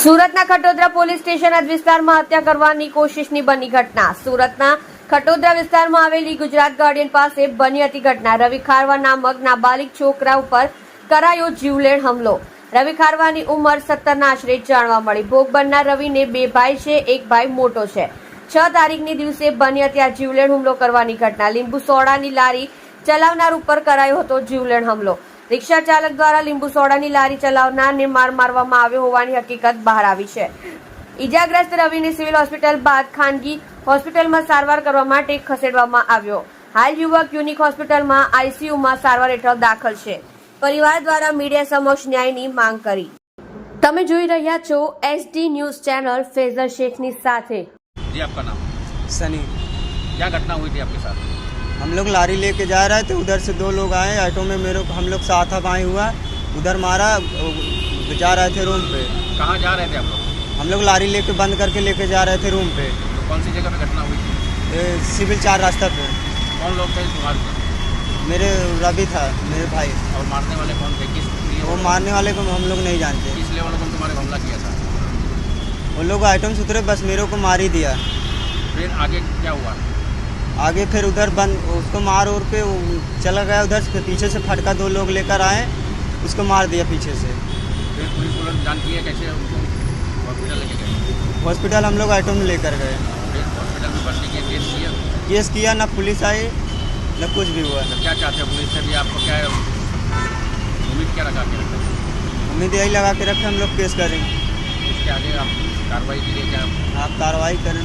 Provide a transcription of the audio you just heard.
સુરતના Khatodara police station હદ વિસ્તારમાં હત્યા કરવાની કોશિશની બની ઘટના। સુરતના ખટોદરા વિસ્તારમાં આવેલી ગુજરાત ગાર્ડન પાસે બની હતી ઘટના। રવિ ખારવા નામક નાબાલિગ છોકરા ઉપર કરાયો જીવલેણ હુમલો। રવિ ખારવાની ઉંમર 17ના આશરે જાણવા મળી। ભોગ બનનાર રવિને બે ભાઈ છે, એક ભાઈ મોટો છે। 6 તારીખની દિવસે બની હતી આ જીવલેણ હુમલો કરવાની ઘટના। લીંબુ સોડાની લારી ચલાવનાર ઉપર કરાયો હતો જીવલેણ હુમલો। रिक्शा चालक द्वारा लींबू सोडानी लारी चलावनारने मार मारवामां आव्यो होवानी हकीकत बहार आवी छे। इजाग्रस्त रविने सिविल होस्पिटल बाद खानगी होस्पिટલમાં સારવાર કરવા માટે ખસેડવામાં આવ્યો। હાલ યુવક યુનિક હોસ્પિટલમાં આઈસીયુમાં સારવાર હેઠળ દાખલ છે। પરિવાર દ્વારા મીડિયા સમક્ષ ન્યાયની માંગ કરી। તમે જોઈ રહ્યા છો એસડી ન્યૂઝ ચેનલ ફેઝર શેખની સાથે। जी आपका नाम? सनी। क्या घटना हुई थी आपके साथ? हम लोग लारी लेके जा रहे थे, उधर से 2 लोग आए ऑटो में, मेरे को हम लोग साथ अब आए हुआ, उधर मारा, जा रहे थे रूम पे। कहाँ जा रहे थे आप लोग? हम लोग लारी लेके बंद करके लेके जा रहे थे रूम पे। तो कौन सी जगह पे घटना हुई थी? सिविल 4 रास्ता पे। कौन लोग थे तुम्हारे साथ? मेरे रवि था, मेरे भाई। और मारने वाले कौन थे? किस वो मारने वाले को हम लोग नहीं जानते। किस लेवल को तुम्हारे हमला किया था? वो लोग आइटम से उतरे, बस मेरे को मार ही दिया। फिर आगे क्या हुआ? आगे फिर उधर बंद उसको मार और पे वो चला गया उधर से, पीछे से फटका 2 लोग लेकर आए, उसको मार दिया पीछे से। फिर पुलिस को जान की है कैसे उनको हॉस्पिटल लेके गए? हॉस्पिटल हम लोग आइटम में लेकर गए। फिर हॉस्पिटल में भर्ती किया, केस किया? केस किया, ना पुलिस आई न कुछ भी हुआ। तो क्या चाहते हो पुलिस से भी? आपको क्या उम्मीद क्या लगा के रखते हो? उम्मीद यही लगा के रखे हम लोग केस करेंगे। इसके आगे आप कार्रवाई के लिए क्या? आप कार्रवाई करें।